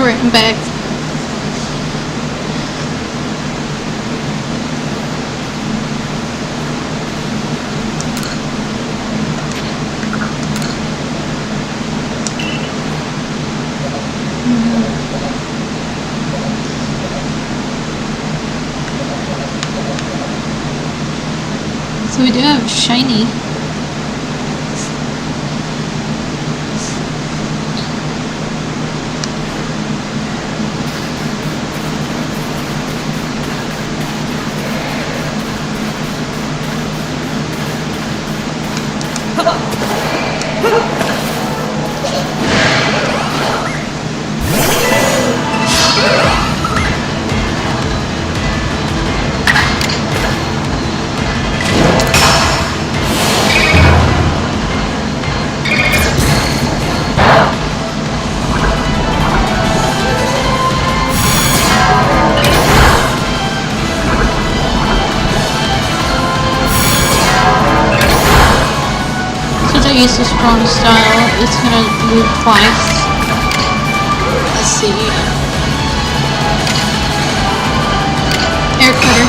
Alright, I'm back. So we do have shiny. Use the strong style, it's gonna move twice. Let's see. Air cutter.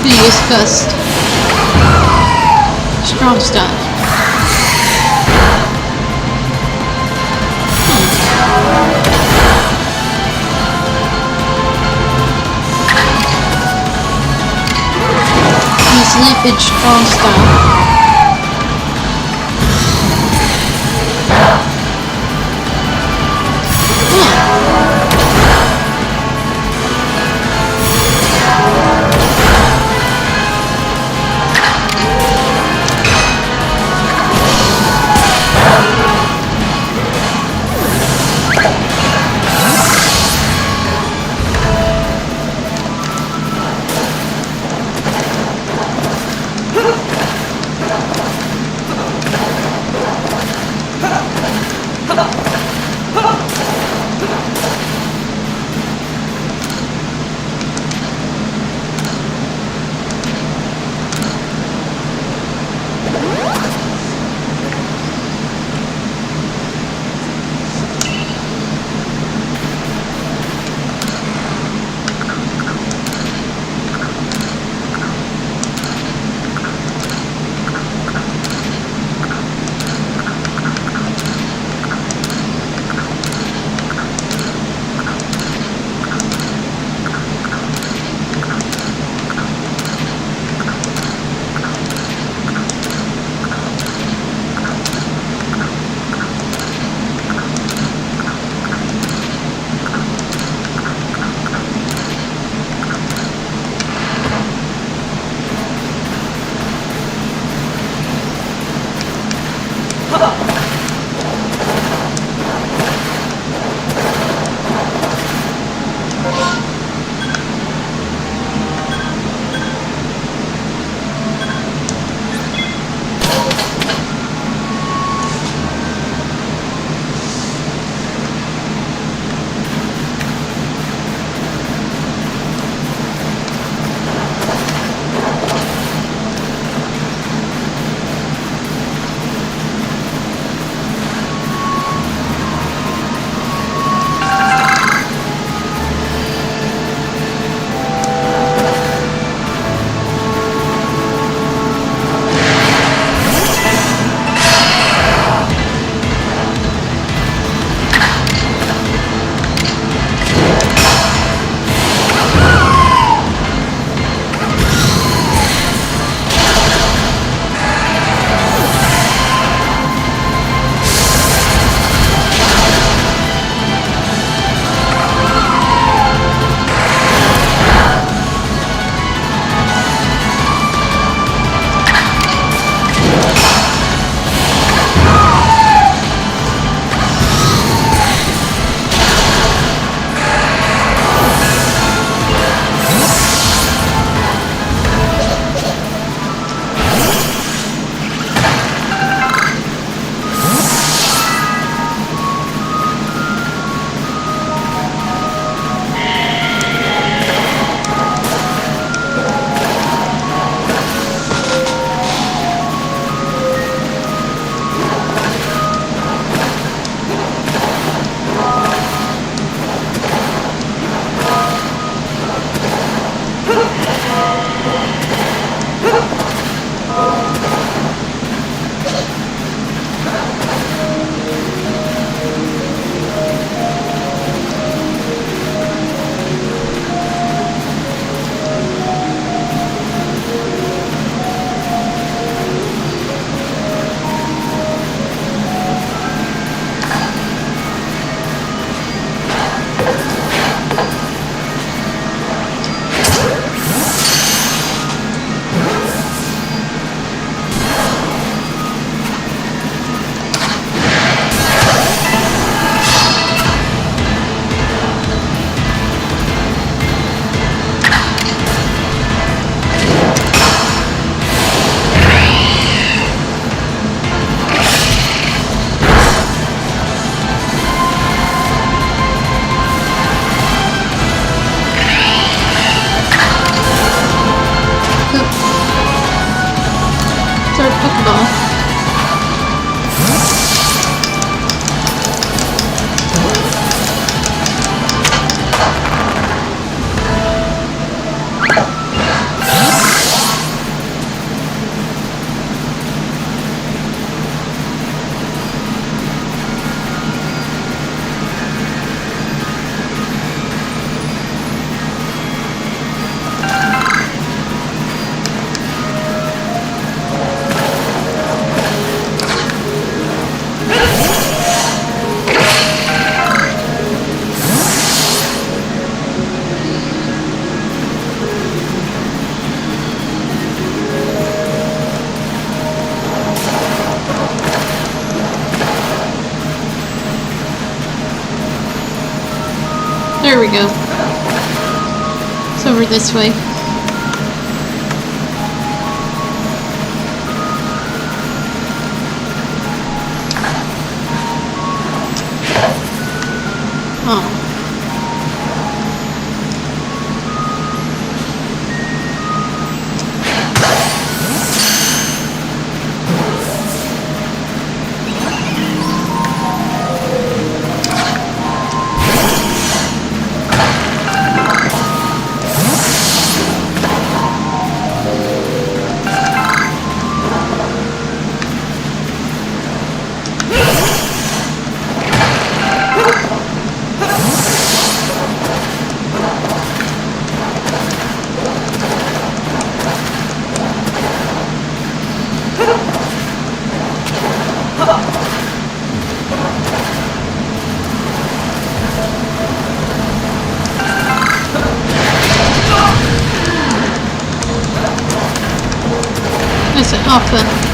Use gust. Strong style. Use leafage strong style. There we go. It's over this way. Oh. Is it off then?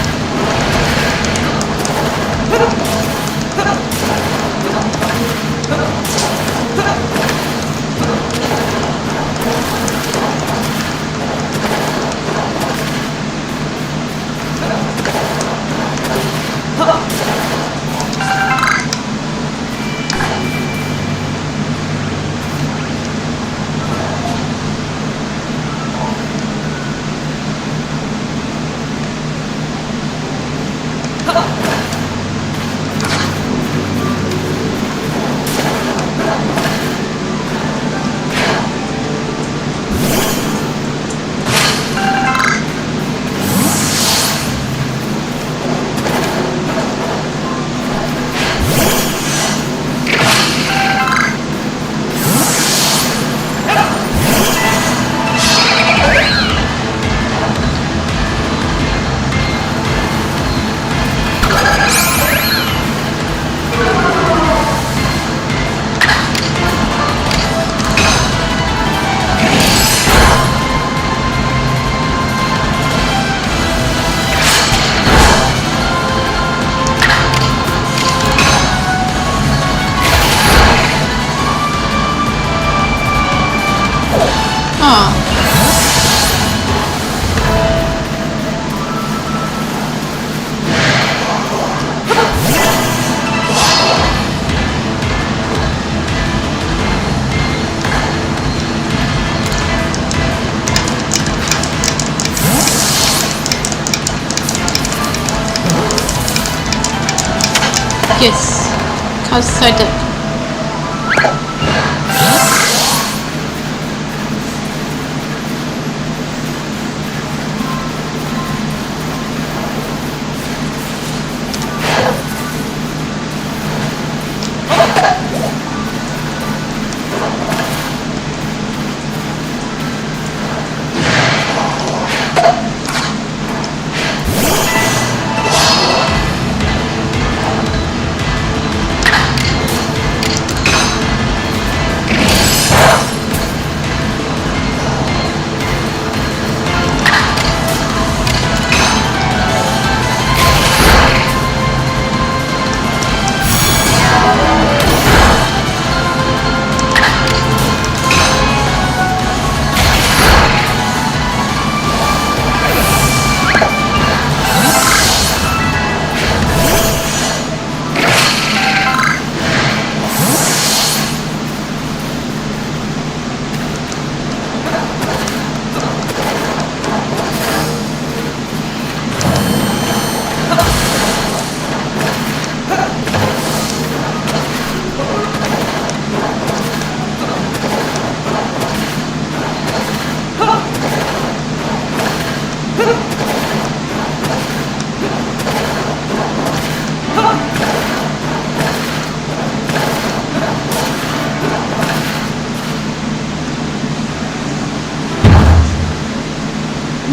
Yes, cause I did.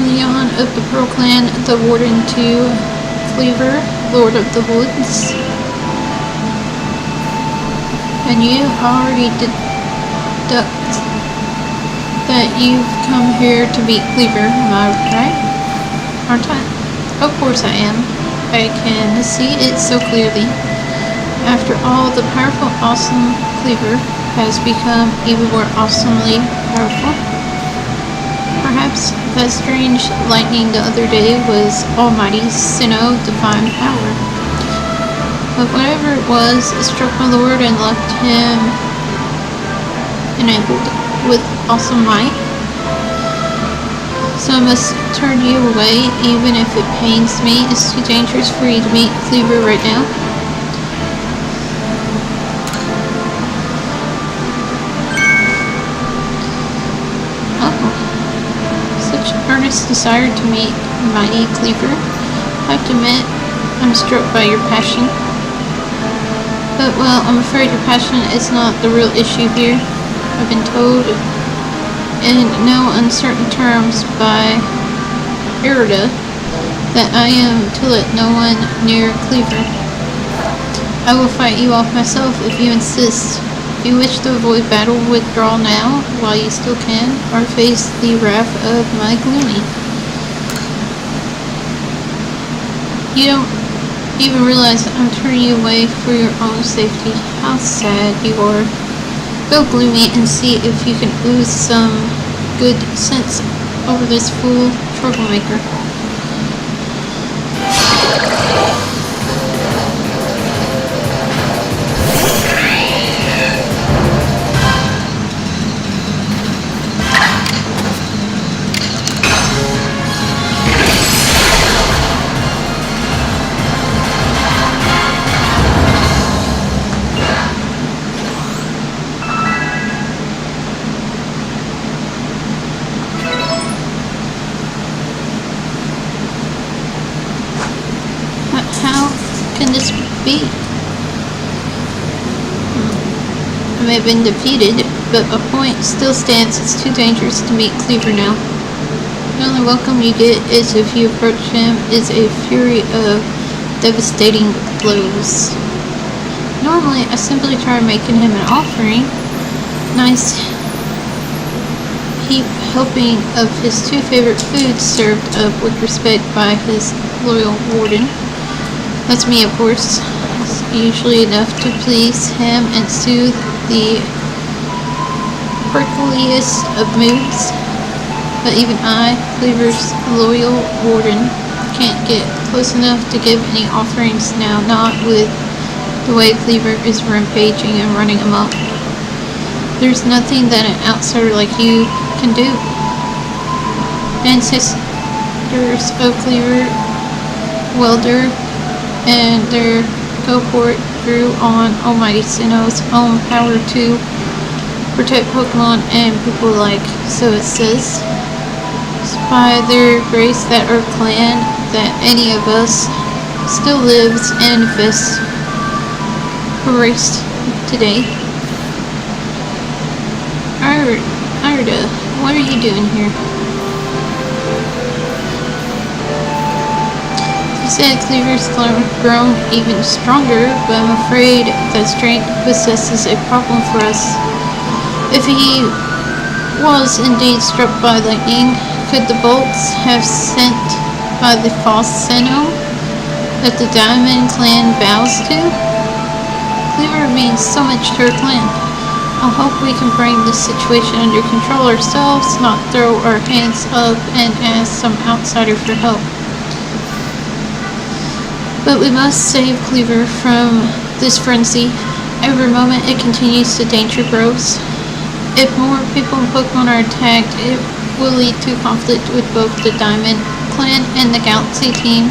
Leon of the Pearl Clan, the Warden to Cleaver, Lord of the Woods. And you already deduct that you've come here to beat Cleaver, am I right? Aren't I? Of course I am. I can see it so clearly. After all, the powerful, awesome Cleaver has become even more awesomely powerful. Perhaps that strange lightning the other day was Almighty Sinnoh divine power. But whatever it was, it struck my lord and left him enabled with awesome might. So I must turn you away, even if it pains me. It's too dangerous for you to meet Cleaver right now. Earnest desire to meet mighty Cleaver. I have to admit, I'm struck by your passion. But, well, I'm afraid your passion is not the real issue here. I've been told in no uncertain terms by Erida that I am to let no one near Cleaver. I will fight you off myself if you insist. If you wish to avoid battle, withdraw now, while you still can, or face the wrath of my gloomy. You don't even realize that I'm turning you away for your own safety. How sad you are. Go gloomy and see if you can ooze some good sense over this fool troublemaker. Can this be? I may have been defeated, but a point still stands. It's too dangerous to meet Cleaver now. The only welcome you get is if you approach him is a fury of devastating blows. Normally, I simply try making him an offering. Nice heap helping of his two favorite foods served up with respect by his loyal warden. That's me, of course. It's usually enough to please him and soothe the prickliest of moods. But even I, Cleaver's loyal warden, can't get close enough to give any offerings now, not with the way Cleaver is rampaging and running amok. There's nothing that an outsider like you can do. The ancestors of Cleaver, Welder, and their cohort drew on Almighty Sinnoh's own power to protect Pokemon and people alike. So it says, it's by their grace that our clan, that any of us, still lives and infests Erased today. Arda, what are you doing here? Said Cleaver's grown even stronger, but I'm afraid that strength possesses a problem for us. If he was indeed struck by lightning, could the bolts have sent by the false Sinnoh that the Diamond Clan bows to? Cleaver means so much to our clan. I hope we can bring this situation under control ourselves, not throw our hands up and ask some outsider for help. But we must save Cleaver from this frenzy. Every moment it continues, the danger grows. If more people and Pokemon are attacked, it will lead to conflict with both the Diamond Clan and the Galaxy team.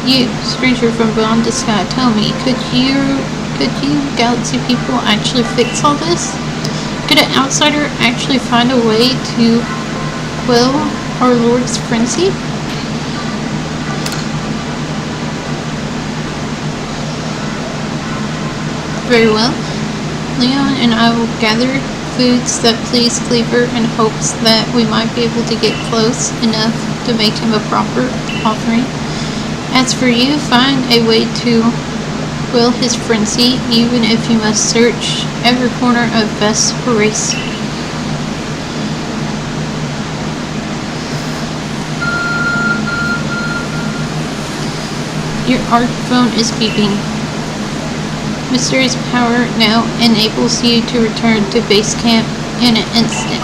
You, stranger from beyond the sky, tell me, could you Galaxy people actually fix all this? Could an outsider actually find a way to quell our Lord's frenzy? Very well. Leon and I will gather foods that please Cleaver in hopes that we might be able to get close enough to make him a proper offering. As for you, find a way to quell his frenzy, even if you must search every corner of Vest Erased. Your ARC phone is beeping. Mysterious power now enables you to return to base camp in an instant.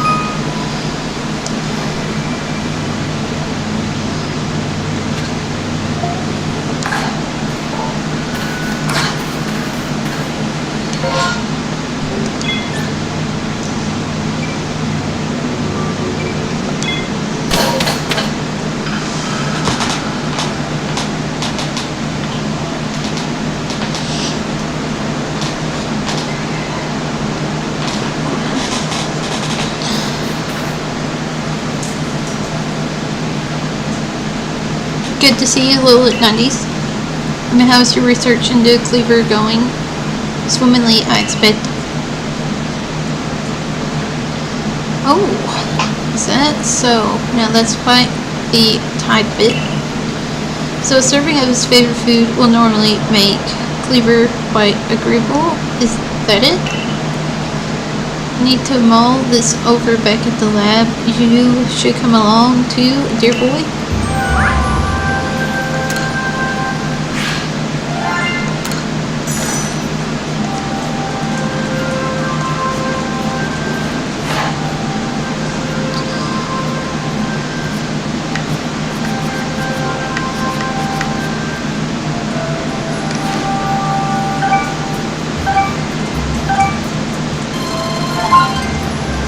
Good to see you, Lilith 90s. And how's your research into Cleaver going? Swimmingly, I expect. Oh, is that so? Now that's quite the tidbit. So a serving of his favorite food will normally make Cleaver quite agreeable. Is that it? Need to mull this over back at the lab. You should come along too, dear boy.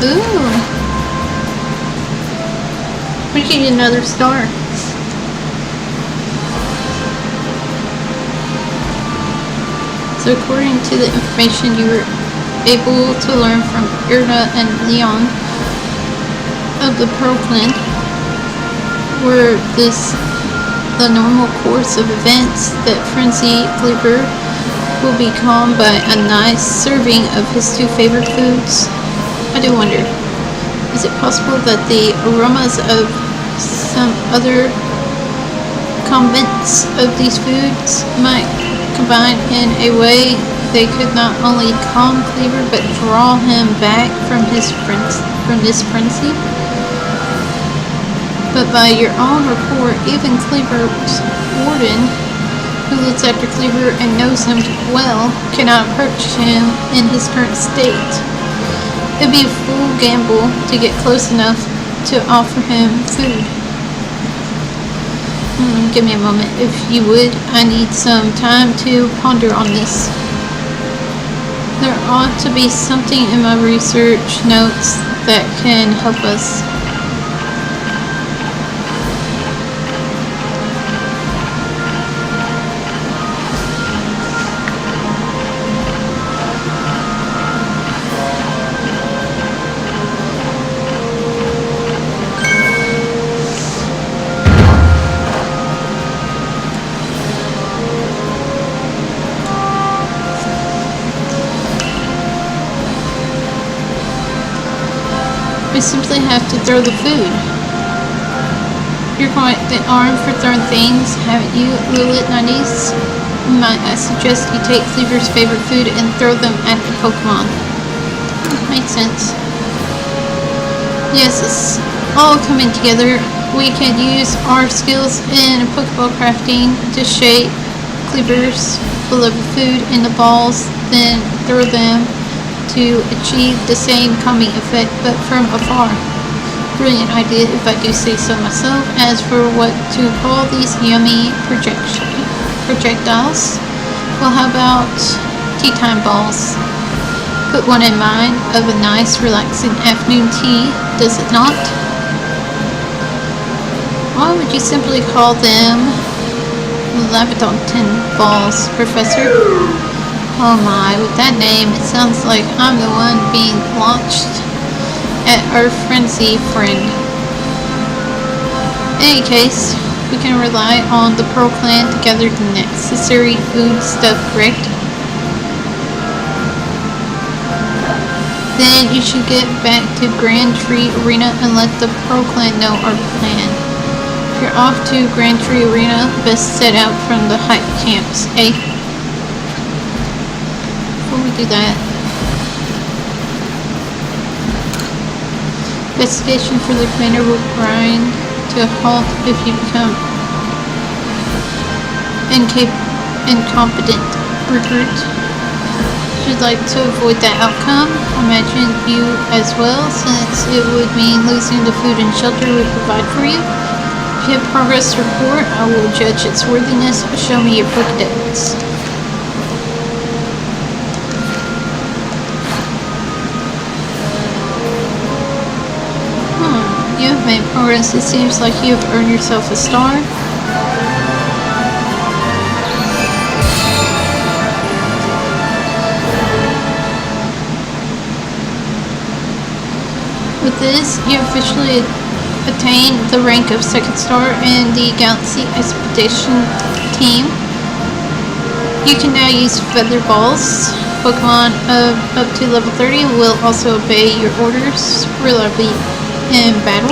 Ooh. We need another star. So according to the information you were able to learn from Irna and Leon of the Pearl Clan, were this the normal course of events that Frenzy Cleaver will be calmed by a nice serving of his two favorite foods? I do wonder, is it possible that the aromas of some other convents of these foods might combine in a way they could not only calm Cleaver but draw him back from this frenzy? But by your own report, even Cleaver's warden, who looks after Cleaver and knows him well, cannot approach him in his current state. It'd be a fool gamble to get close enough to offer him food. Give me a moment, if you would. I need some time to ponder on this. There ought to be something in my research notes that can help us. We simply have to throw the food. You're quite the arm for throwing things, haven't you, Lilith 90s? Might I suggest you take Cleaver's favorite food and throw them at the Pokemon? Makes sense. Yes, it's all coming together. We can use our skills in Pokeball crafting to shape Cleaver's beloved food into balls, then throw them to achieve the same calming effect, but from afar. Brilliant idea, if I do say so myself. As for what to call these yummy projectiles, well, how about tea time balls? Put one in mind of a nice, relaxing afternoon tea, does it not? Why would you simply call them Labradorton balls, Professor? Oh my, with that name, it sounds like I'm the one being launched at our frenzy friend. In any case, we can rely on the Pearl Clan to gather the necessary food stuff, correct? Then you should get back to Grand Tree Arena and let the Pearl Clan know our plan. If you're off to Grand Tree Arena, best set out from the hype camps, eh? Do that. Investigation for the commander will grind to a halt if you become incompetent recruit. Should like to avoid that outcome. Imagine you as well, since it would mean losing the food and shelter we provide for you. If you have progress to report, I will judge its worthiness. Show me your Pokedex. You have made progress. It seems like you have earned yourself a star. With this, you officially attained the rank of second star in the Galaxy Expedition team. You can now use feather balls. Pokemon up to level 30 will also obey your orders reliably in battle.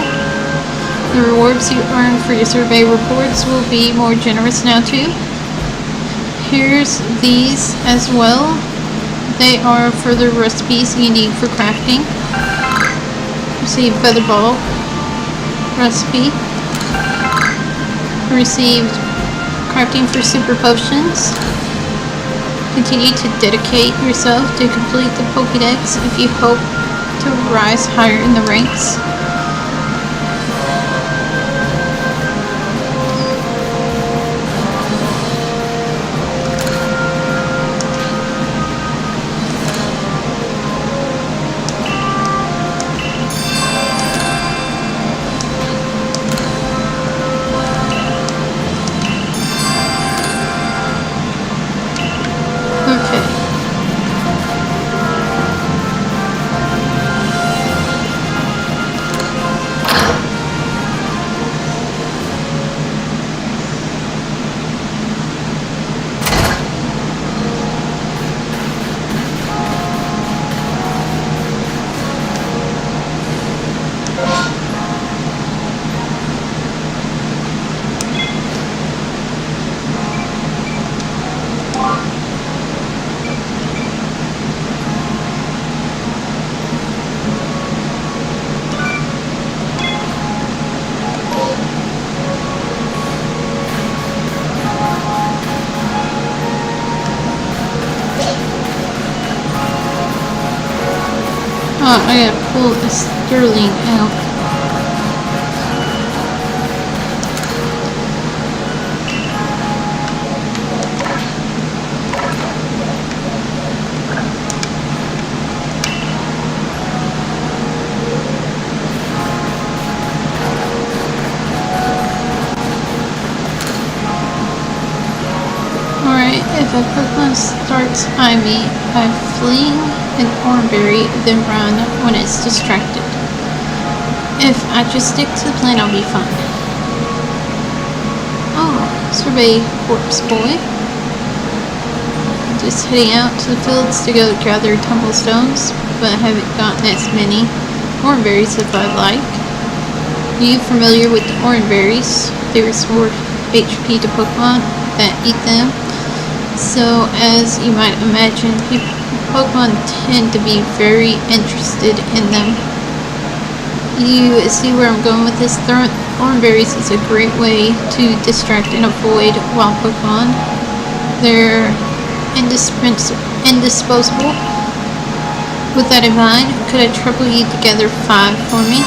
The rewards you earn for your survey reports will be more generous now too. Here's these as well. They are further recipes you need for crafting. Received feather ball recipe. Received crafting for super potions. Continue to dedicate yourself to complete the Pokédex if you hope to rise higher in the ranks. I gotta pull the Sterling out. Alright, if a Pokemon starts eyeing me, I fling an Oranberry, then run when it's distracted. If I just stick to the plan, I'll be fine. Oh, survey corpse boy. Just heading out to the fields to go gather tumblestones, but I haven't gotten as many Oranberries as I'd like. Are you familiar with the Oranberries? They restore HP to Pokemon that eat them. So, as you might imagine, Pokemon tend to be very interested in them. You see where I'm going with this? Oranberries is a great way to distract and avoid wild Pokemon. They're indisposable. With that in mind, could I trouble you to gather 5 for me?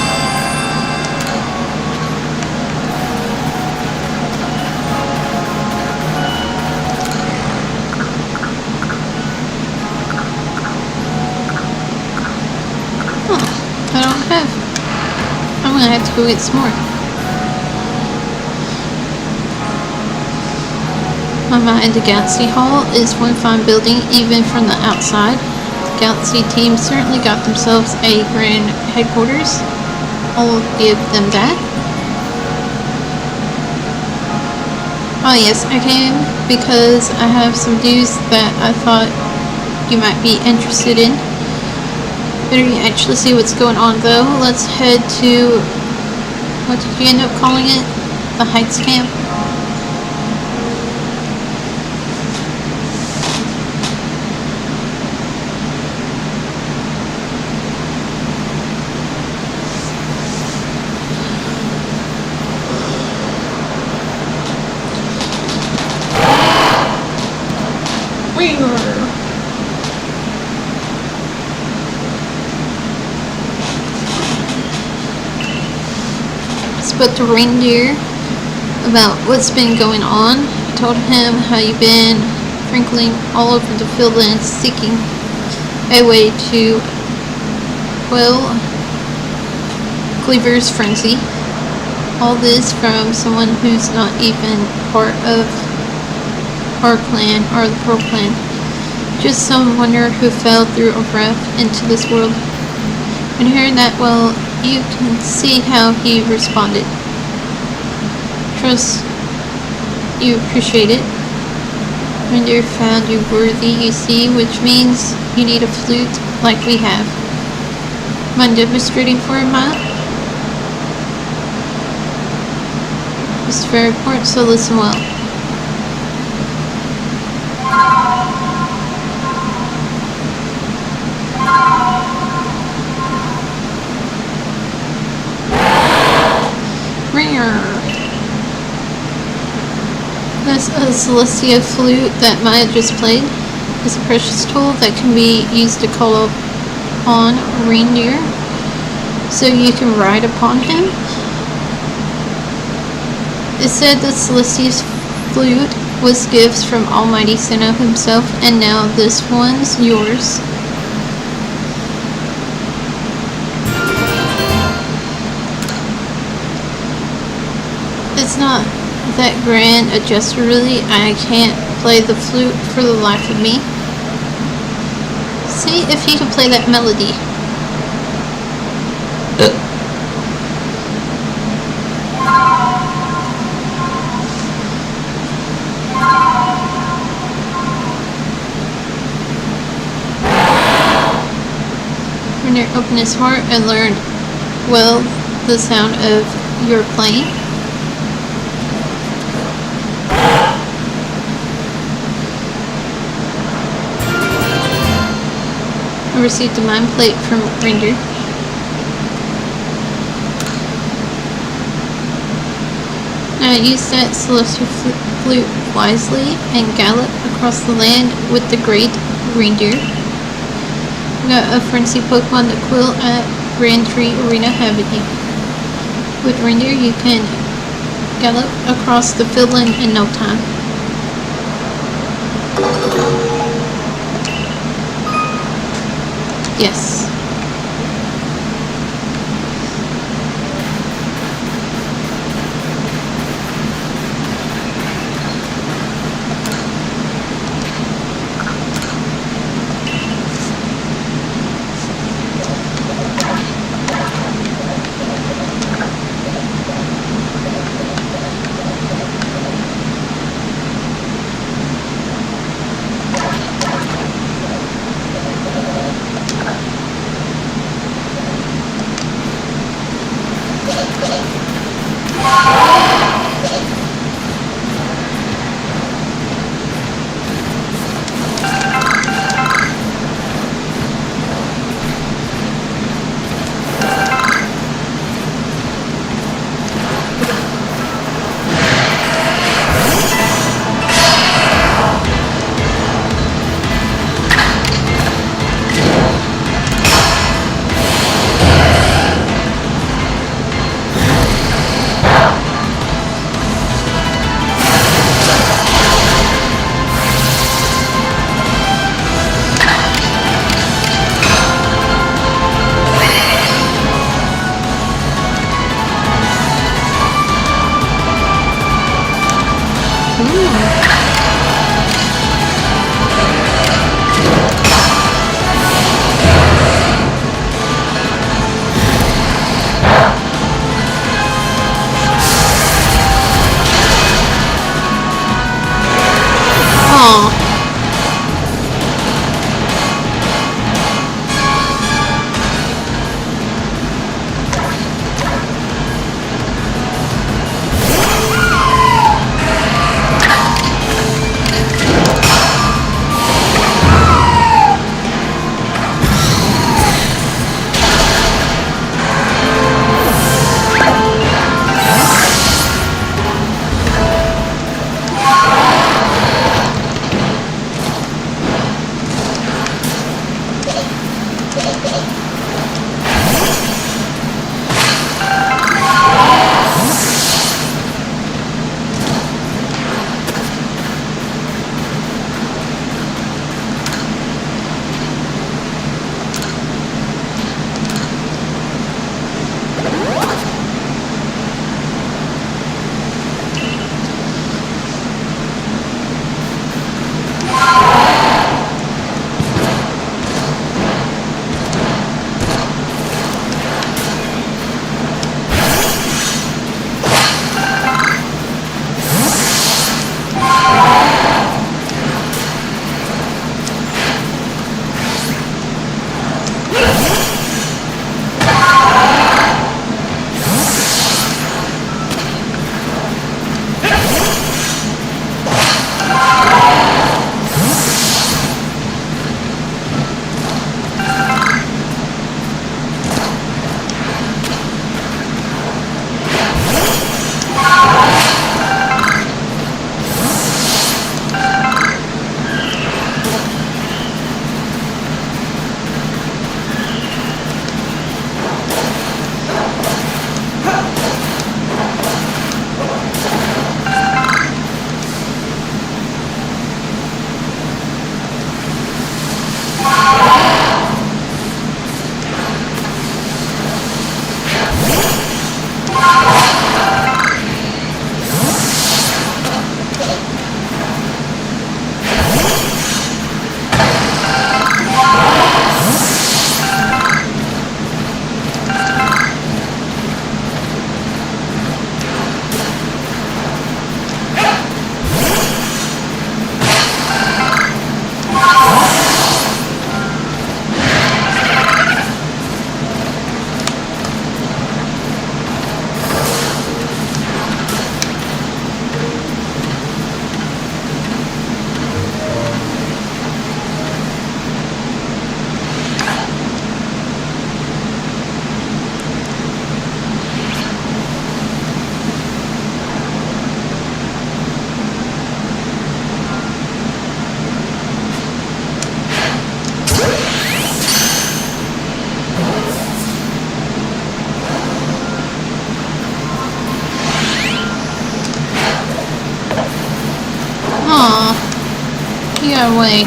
I'm gonna have to go get some more. My mind, the Galaxy Hall is one fine building even from the outside. The Galaxy team certainly got themselves a grand headquarters. I'll give them that. Oh yes, I came because I have some news that I thought you might be interested in. Better actually see what's going on though. Let's head to, what did you end up calling it? The Heights Camp? Spoke to Reindeer about what's been going on. Told him how you've been sprinkling all over the fieldlands seeking a way to quell Cleaver's frenzy. All this from someone who's not even part of our clan or the Pearl clan. Just some wanderer who fell through a raft into this world. When hearing that, well, you can see how he responded. Trust you appreciate it. Reindeer found you worthy, you see, which means you need a flute like we have. Mind demonstrating for a mile? It's very important, so listen well. This Celestia flute that Maya just played is a precious tool that can be used to call upon Reindeer so you can ride upon him. It said that Celestia's flute was gifts from Almighty Sinnoh himself, and now this one's yours. It's not that grand a gesture, really. I can't play the flute for the life of me. See if you can play that melody. Reindeer opened his heart and learned well the sound of your playing. I received a mind plate from Reindeer. Now use that celestial flute wisely and gallop across the land with the great Reindeer. We got a frenzy Pokemon that quill at Grand Tree Arena, haven't you? With Reindeer you can gallop across the fieldland in no time. Yes. Get away.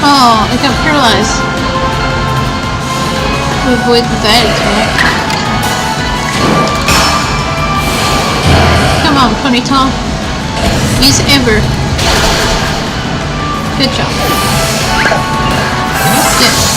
Oh, I got paralyzed. To avoid that attack. Come on, Ponytail. Use Ember. Good job. Yes.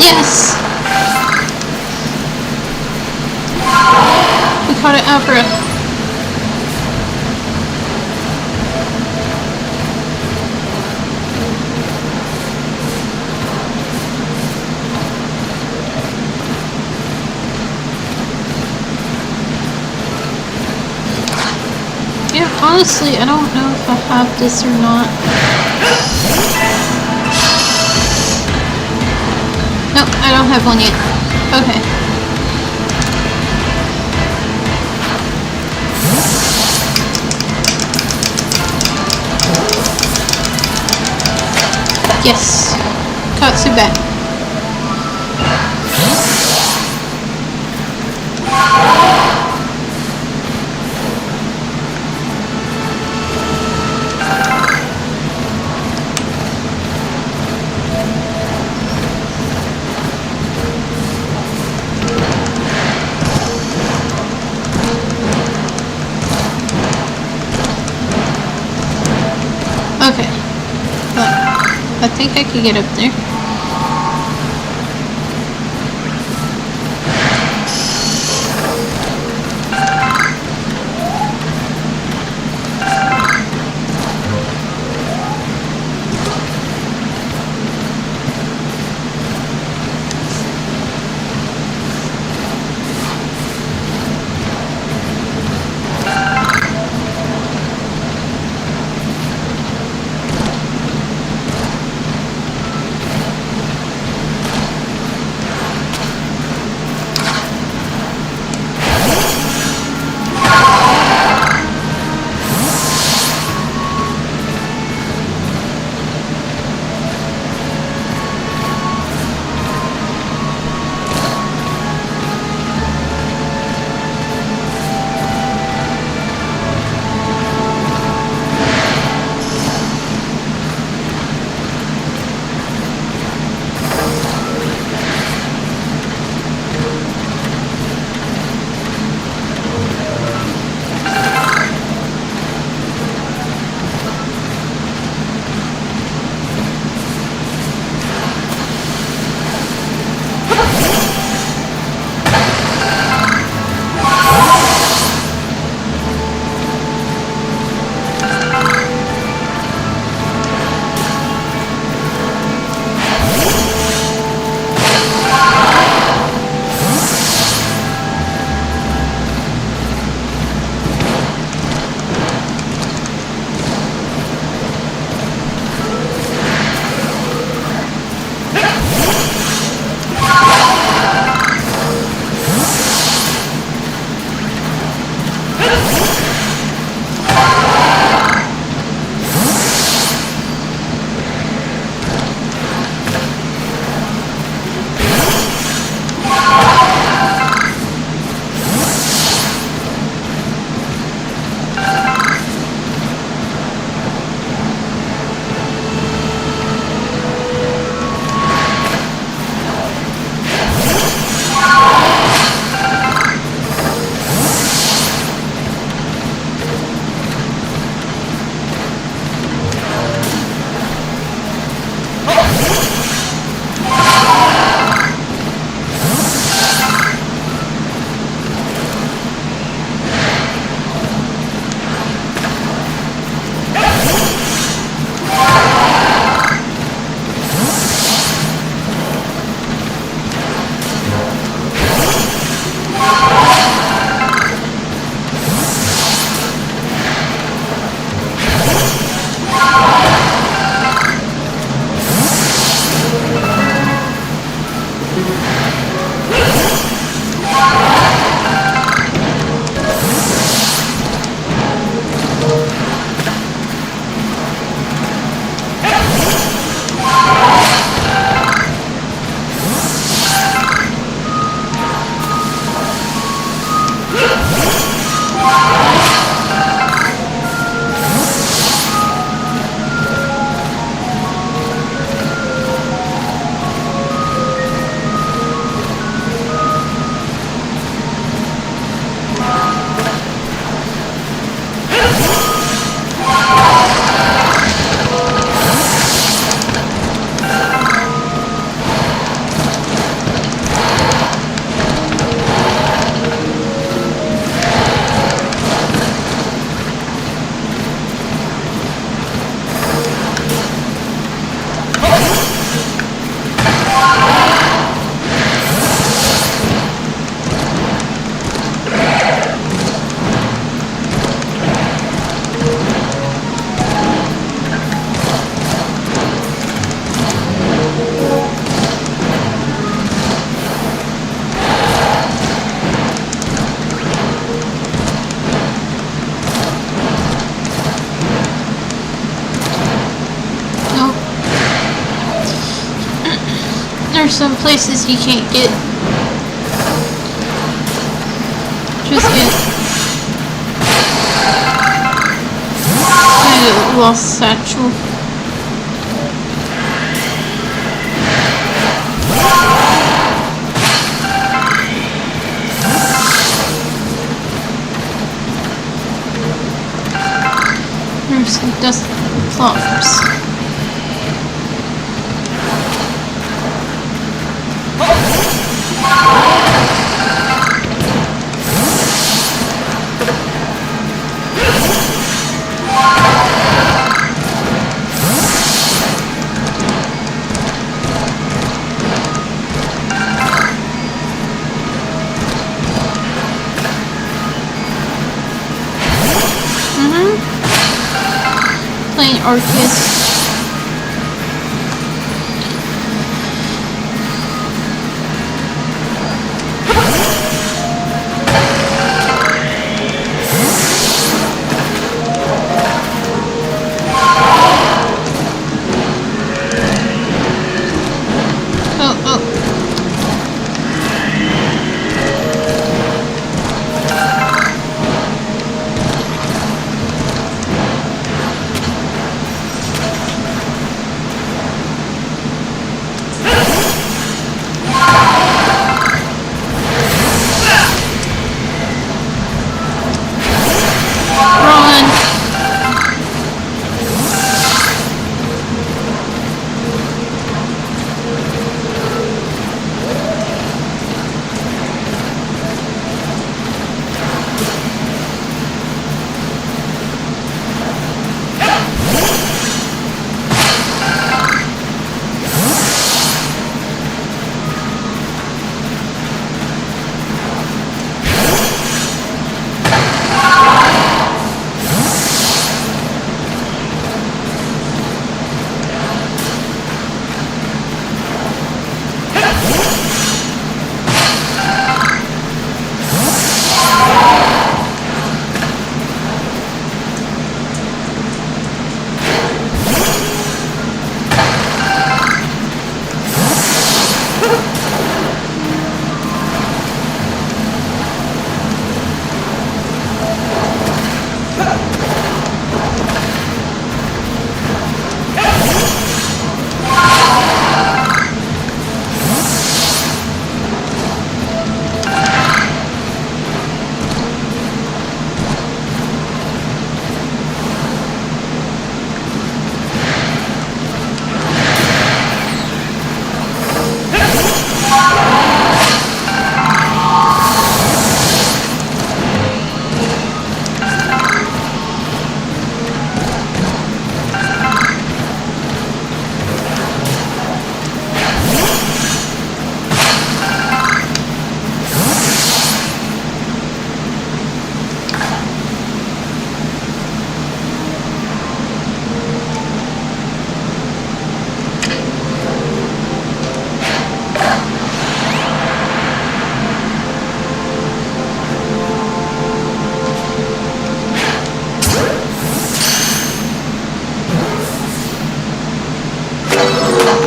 Yes! We caught it, Alfred. Yeah, honestly, I don't know if I have this or not. Nope, I don't have one yet. Okay. Yes. Katsu back. Okay. I think I could get up there. There's some places you can't get. Just get kind of lost satchel. There's some dust plums. Playing arceus.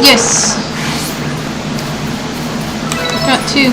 Yes. Got two.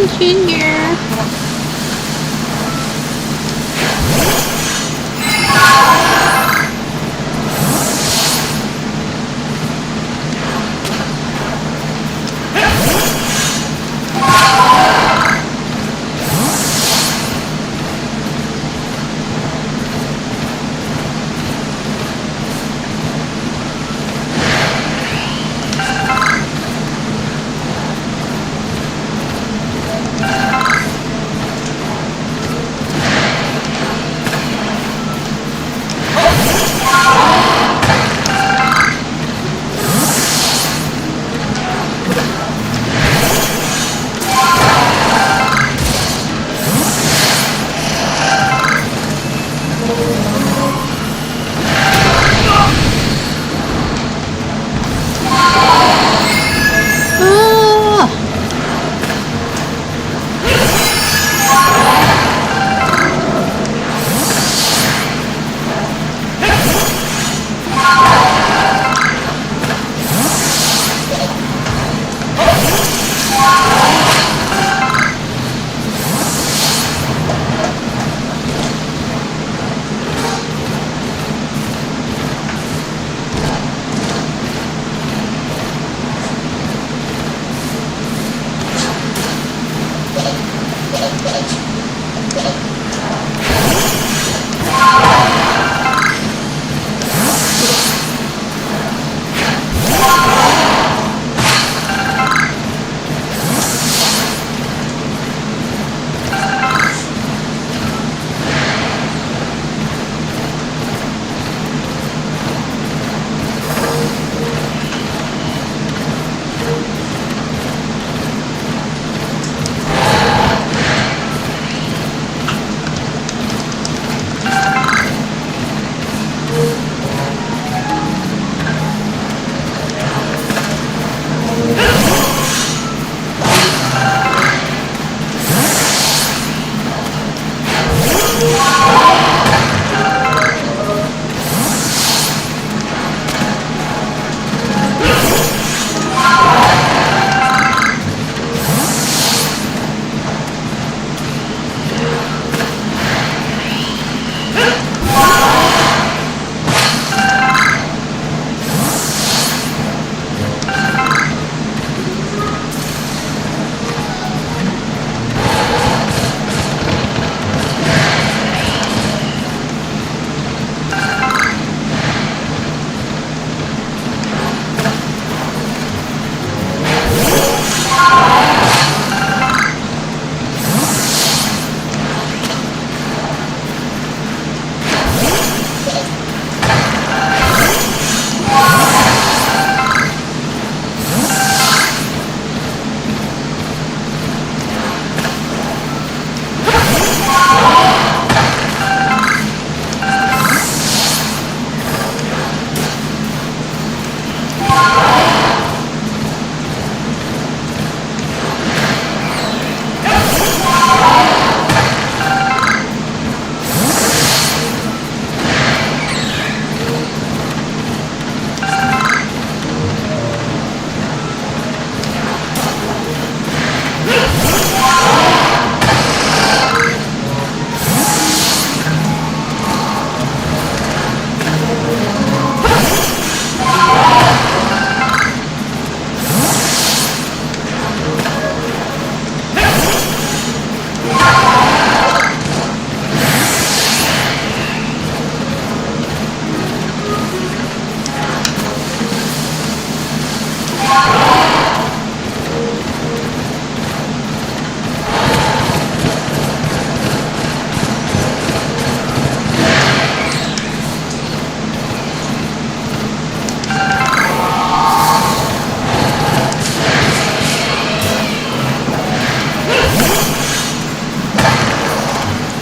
Junior.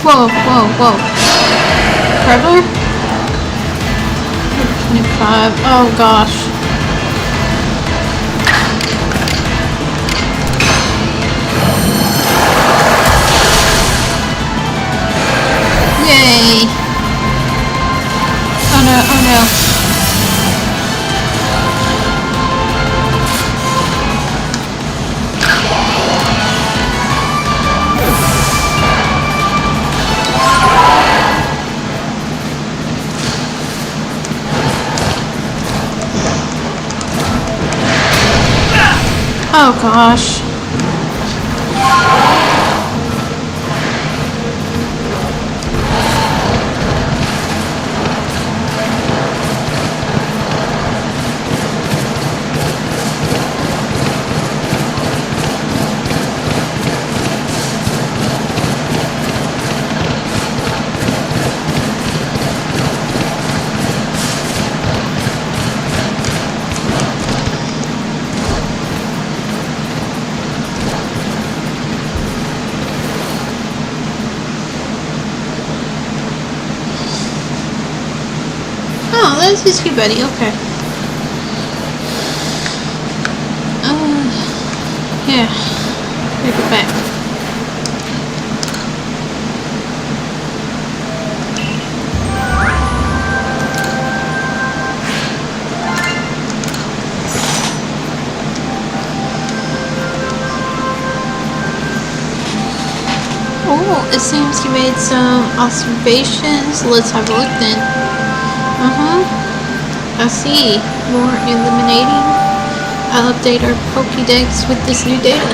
Whoa, whoa, whoa. Regular? 25. Oh gosh. Yay. Oh no, oh no. Oh gosh. Oh, that's just cute, buddy. Okay. Yeah. Take it back. Oh, it seems you made some observations. Let's have a look then. I see. More illuminating. I'll update our Pokédex with this new data.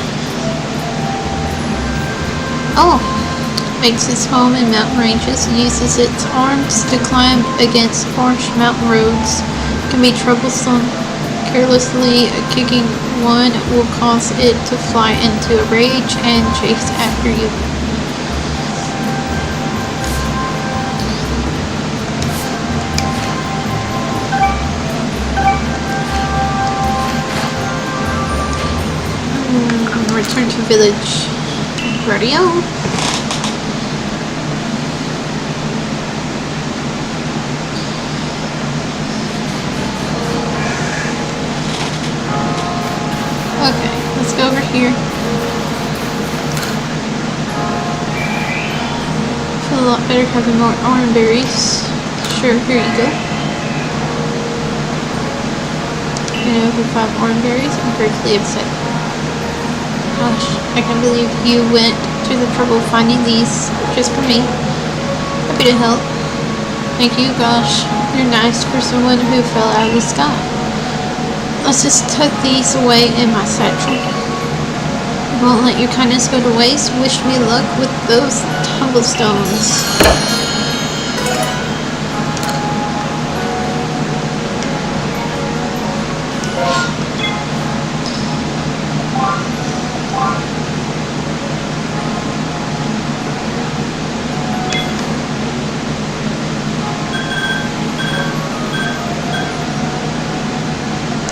Oh, makes its home in mountain ranges, uses its arms to climb against harsh mountain roads. Can be troublesome. Carelessly kicking one will cause it to fly into a rage and chase after you. Return to village. Radio. Okay, let's go over here. Feel a lot better having more orange berries. Sure, here you go. You know, for 5 orange berries, I'm greatly upset. Gosh, I can't believe you went to the trouble of finding these just for me. Happy to help. Thank you, gosh. You're nice for someone who fell out of the sky. Let's just tuck these away in my satchel. Won't let your kindness go to waste. Wish me luck with those tumblestones.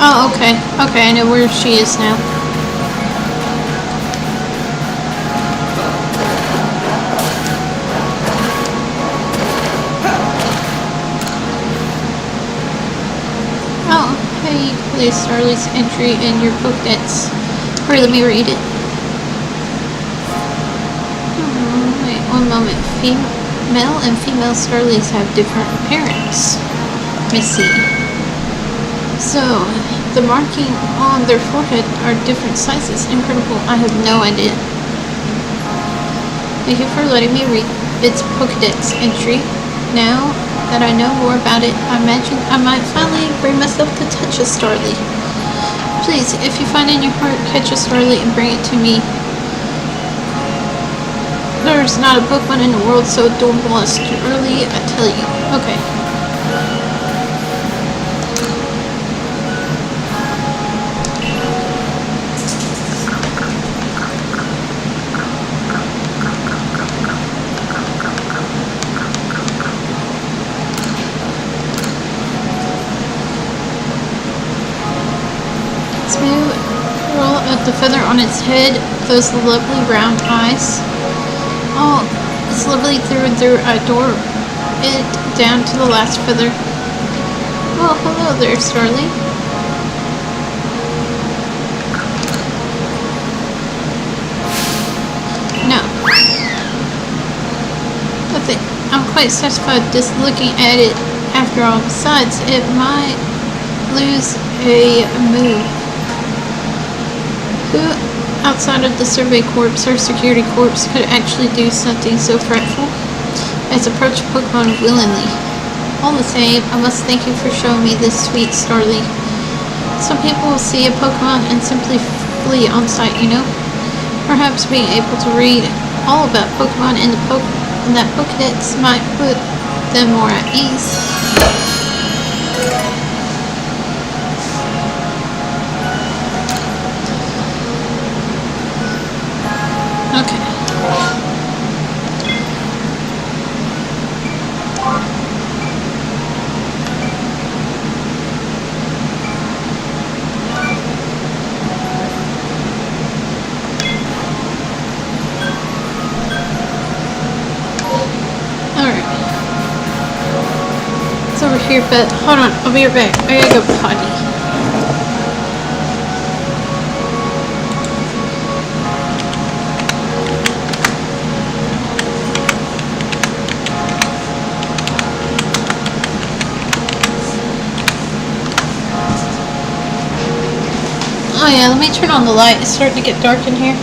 Oh, okay. Okay, I know where she is now. Oh, hey, please Starly's entry in your Pokédex. Hurry, let me read it. Wait, one moment. Male and female Starlies have different appearance. Let me see. So, the marking on their forehead are different sizes. Incredible. I have no idea. Thank you for letting me read its Pokédex entry. Now that I know more about it, I imagine I might finally bring myself to touch a Starly. Please, if you find in your heart, catch a Starly and bring it to me. There's not a Pokemon in the world so adorable as Starly, I tell you. Okay. Smooth curl of the feather on its head, those lovely round eyes. Oh, it's lovely through and through. I adore it down to the last feather. Oh, hello there, Starly. No. Nothing. I'm quite satisfied just looking at it after all. Besides, it might lose a move. Who outside of the Survey Corps or Security Corps could actually do something so fretful as approach Pokemon willingly? All the same, I must thank you for showing me this sweet Starly. Some people will see a Pokemon and simply physically on site, you know? Perhaps being able to read all about Pokemon in that Pokedex might put them more at ease. Okay. Alright. It's over here, but hold on, I'll be right back. I gotta go potty. Oh yeah, let me turn on the light. It's starting to get dark in here.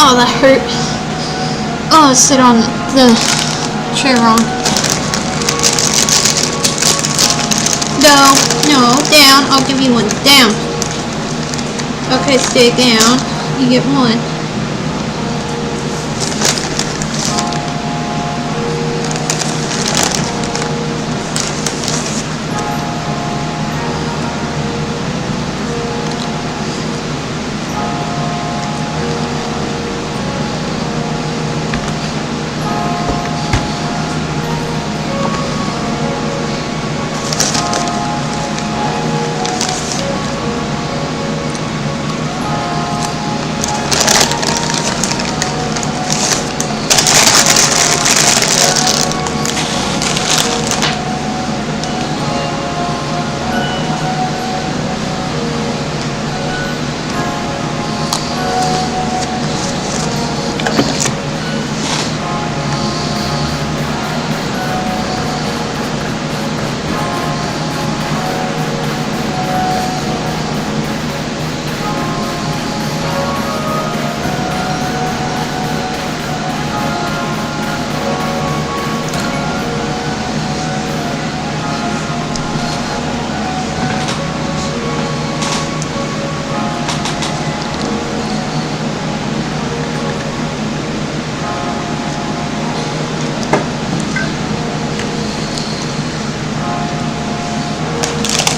Oh, that hurt. Oh, I sit on the chair wrong. No, down. I'll give you one. Down. Okay, stay down. You get one.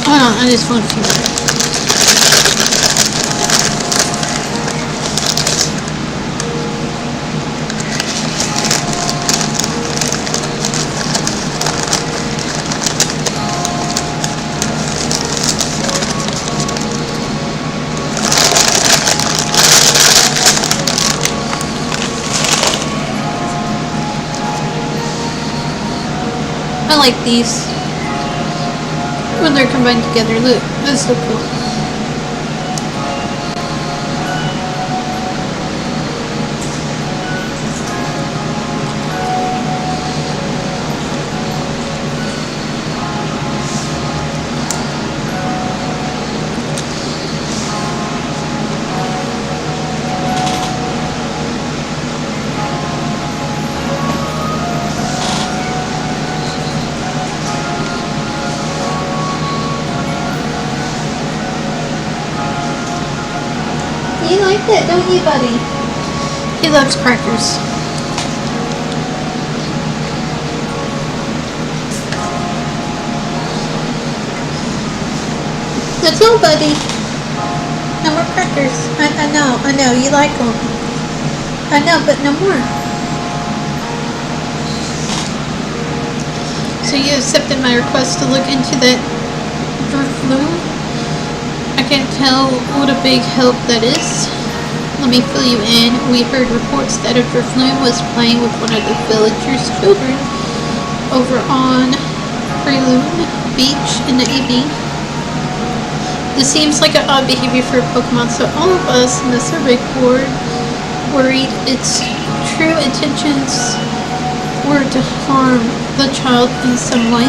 Hold on, I just want to. I like these when they're combined together. Look, that's so cool. You like that, don't you, buddy? He loves crackers. That's all, buddy. No more crackers. I know, you like them. I know, but no more. So you accepted my request to look into that flume? I can't tell what a big help that is. Let me fill you in. We heard reports that a flume was playing with one of the villagers' children over on Prelude Beach in the evening. This seems like an odd behavior for a Pokemon, so all of us in the survey board worried its true intentions were to harm the child in some way.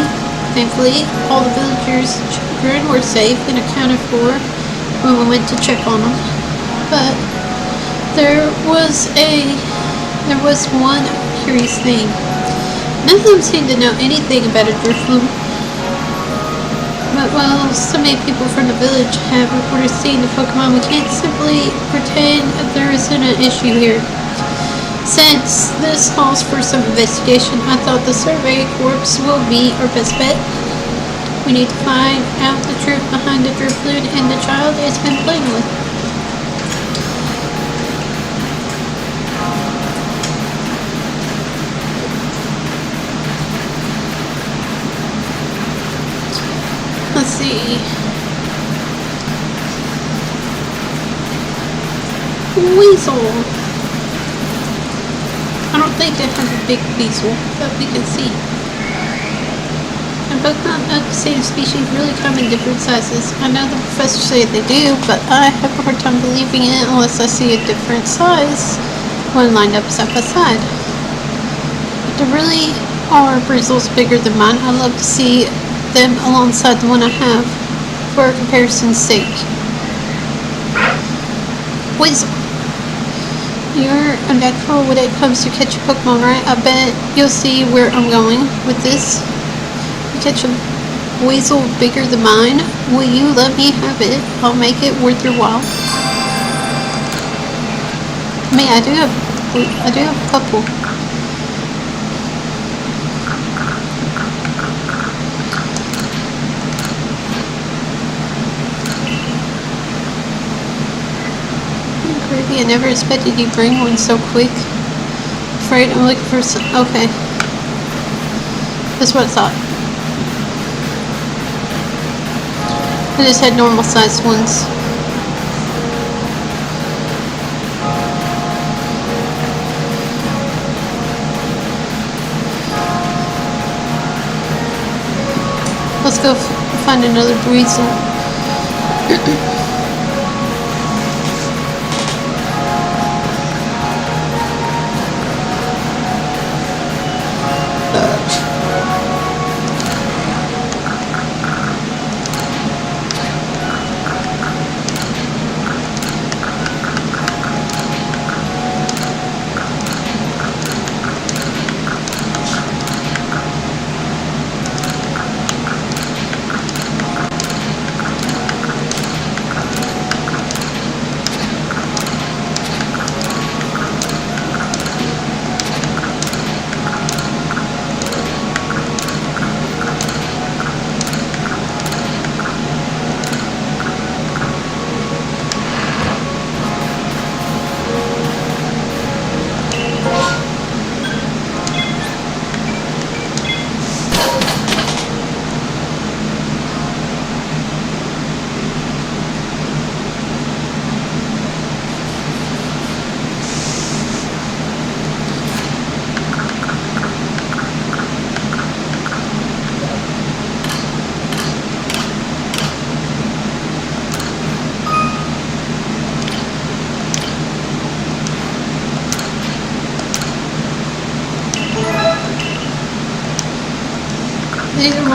Thankfully, all the villagers' children were safe and accounted for when we went to check on them. But there was one curious thing. None of them seemed to know anything about a Drifloon. But while so many people from the village have reported seeing the Pokemon, we can't simply pretend there isn't an issue here. Since this calls for some investigation, I thought the survey corps will be our best bet. We need to find out the truth behind the Drifloon and the child it's been playing with. Let's see. Weasel. I don't think they have a big weasel, but we can see. And Pokemon of the same species really come in different sizes. I know the professors say they do, but I have a hard time believing it unless I see a different size when lined up side by side. But there really are bristles bigger than mine. I love to see them alongside the one I have for comparison's sake. Weasel. You're a natural when it comes to catching Pokemon, right? I bet you'll see where I'm going with this. You catch a weasel bigger than mine. Will you let me have it? I'll make it worth your while. I mean, I do have a couple. I never expected you to bring one so quick. Afraid I'm looking for some. Okay. That's what I thought. I just had normal sized ones. Let's go find another weasel.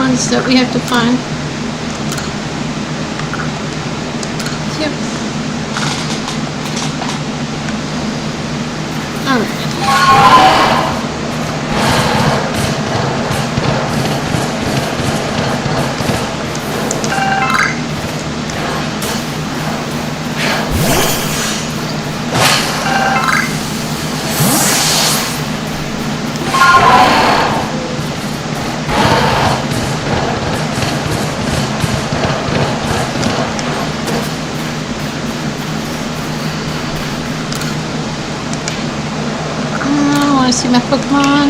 ones that we have to find. Yep. Alright. See my Pokemon.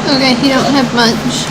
Okay, he don't have much.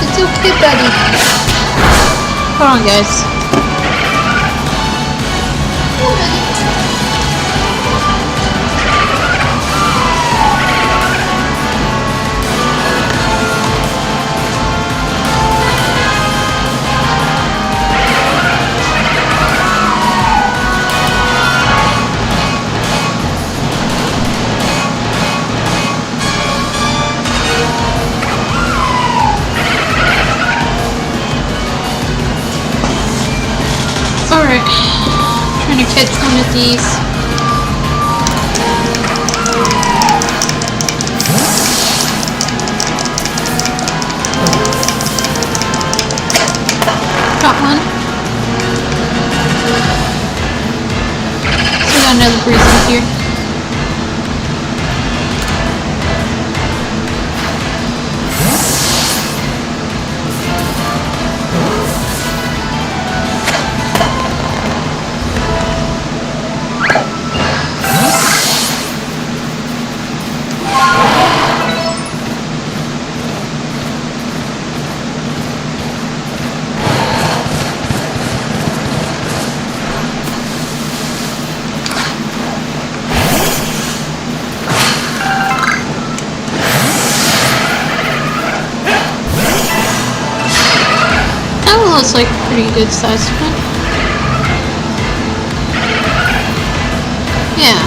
It's okay, buddy. Hold on, guys. Alright, trying to catch one of these. Got one. We got another breeze here. Looks like a pretty good sized one. Yeah.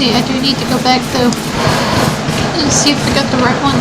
see, I do need to go back though and see if I got the right one.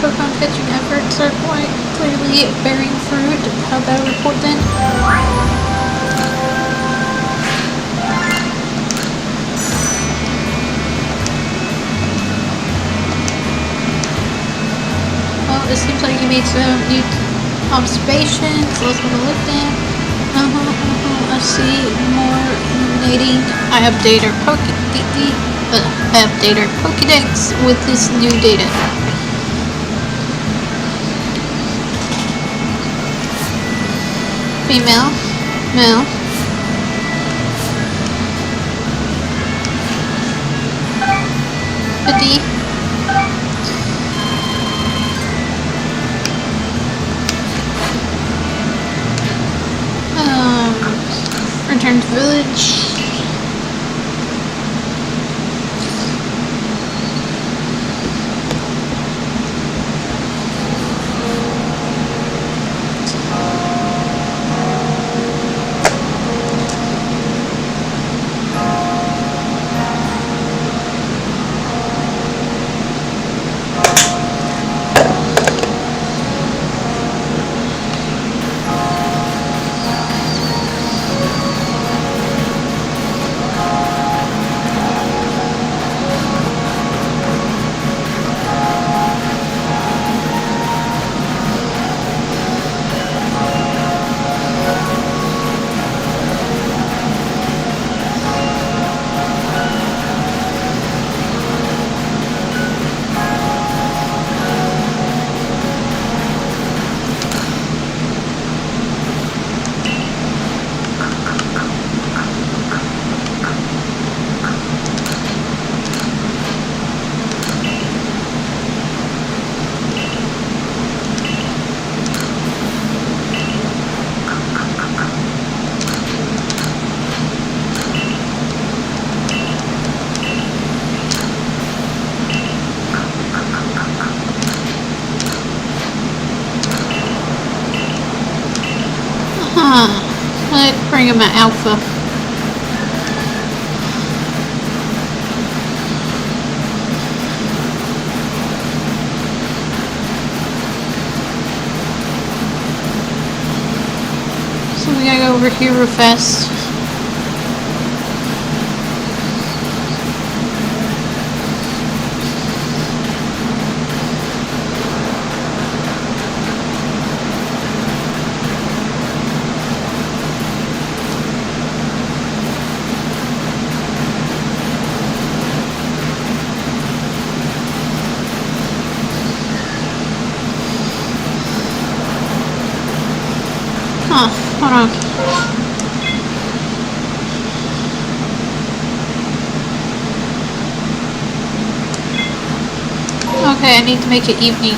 Pokemon catching efforts are quite clearly bearing fruit. How about a report then? Well, it seems like you made some new observations. Let's have a look then. I see more nating. I update our Pokédex with this new data. Female, male. Hoodie. Return to village. Let's bring him an alpha. So we gotta go over here real fast. Hold on. Okay, I need to make it evening.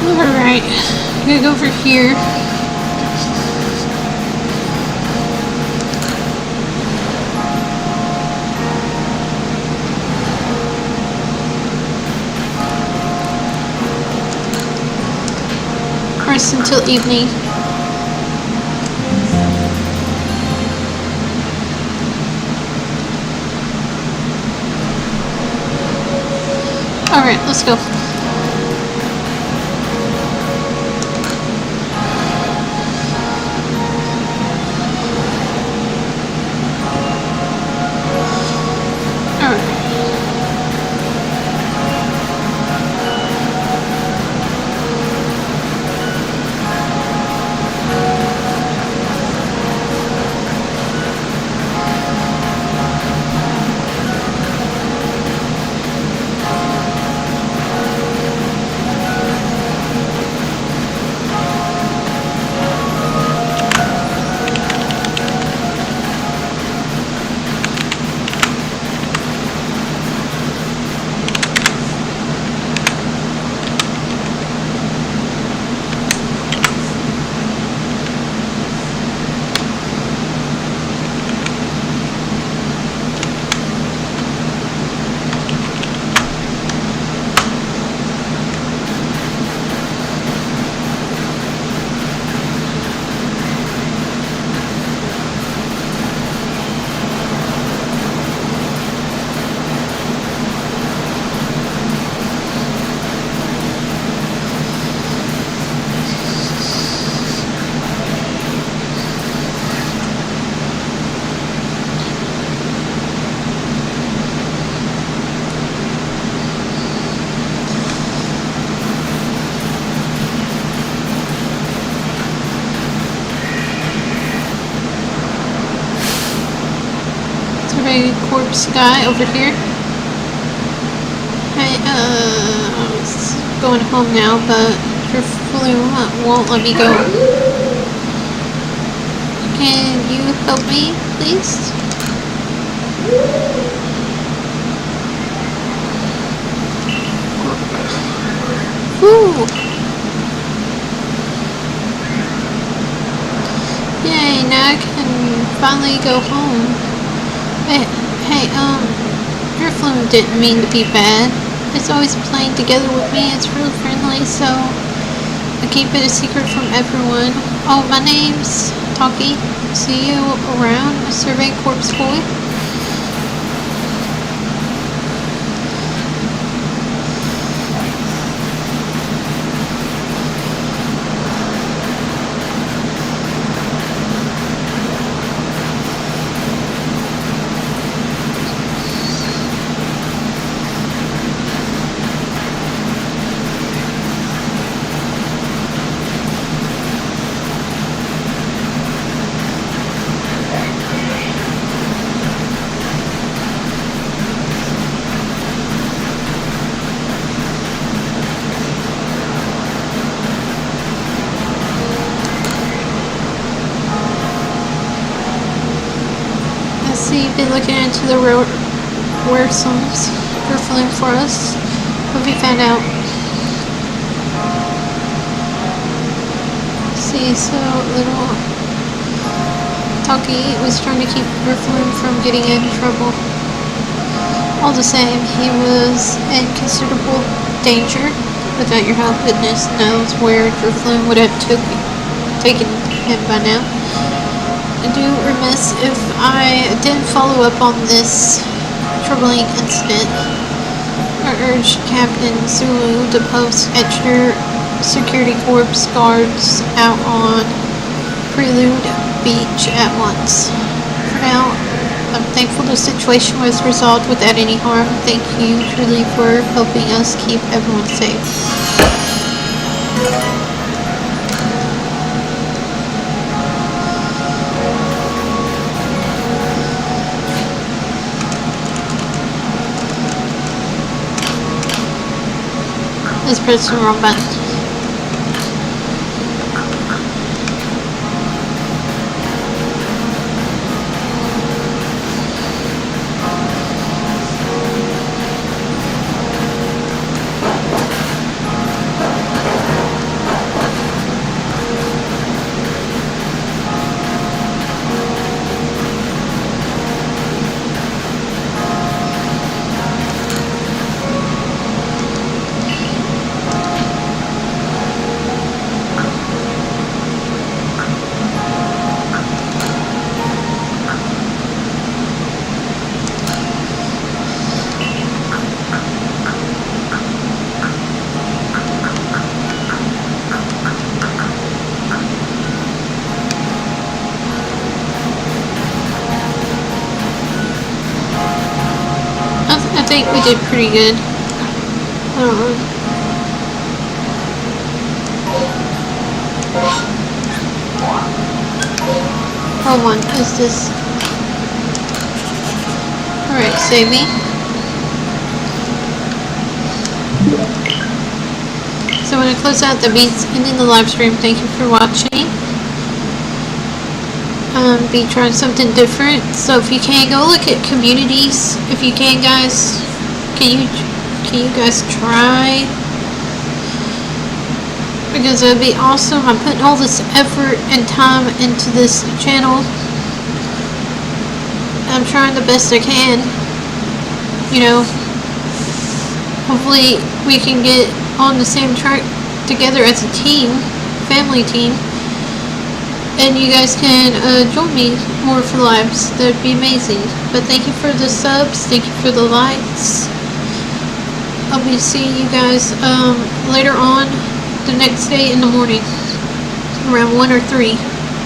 Alright, I'm gonna go over here. rest until evening. Alright, let's go. Corpse guy over here. I was going home now, but your flume won't let me go. Can you help me, please? Woo! Yay, now I can finally go home. Hey, your flume didn't mean to be bad. It's always playing together with me. It's real friendly, so I keep it a secret from everyone. Oh, my name's Talkie. See you around, Survey Corpse Boy. You've been looking into the rare songs for filling for us. What have you found out? See, so little Talkie was trying to keep Grifflin from getting in trouble. All the same, he was in considerable danger. Without your help, goodness knows where Grifflin would have taken him by now. I do remiss if I didn't follow up on this troubling incident. I urged Captain Zulu to post extra security corps guards out on Prelude Beach at once. For now, I'm thankful the situation was resolved without any harm. Thank you truly for helping us keep everyone safe. Let's press the wrong button. think we did pretty good. Hold on, is this... Alright, save me. So when I close out the beats ending the live stream, thank you for watching. Be trying something different. So if you can, go look at communities. If you can, guys, can you guys try? Because it would be awesome. I'm putting all this effort and time into this channel. I'm trying the best I can. You know, hopefully we can get on the same track together as a team, family team, and you guys can join me more for lives. That would be amazing. But thank you for the subs, thank you for the likes. I'll be seeing you guys later on the next day in the morning around 1 or 3.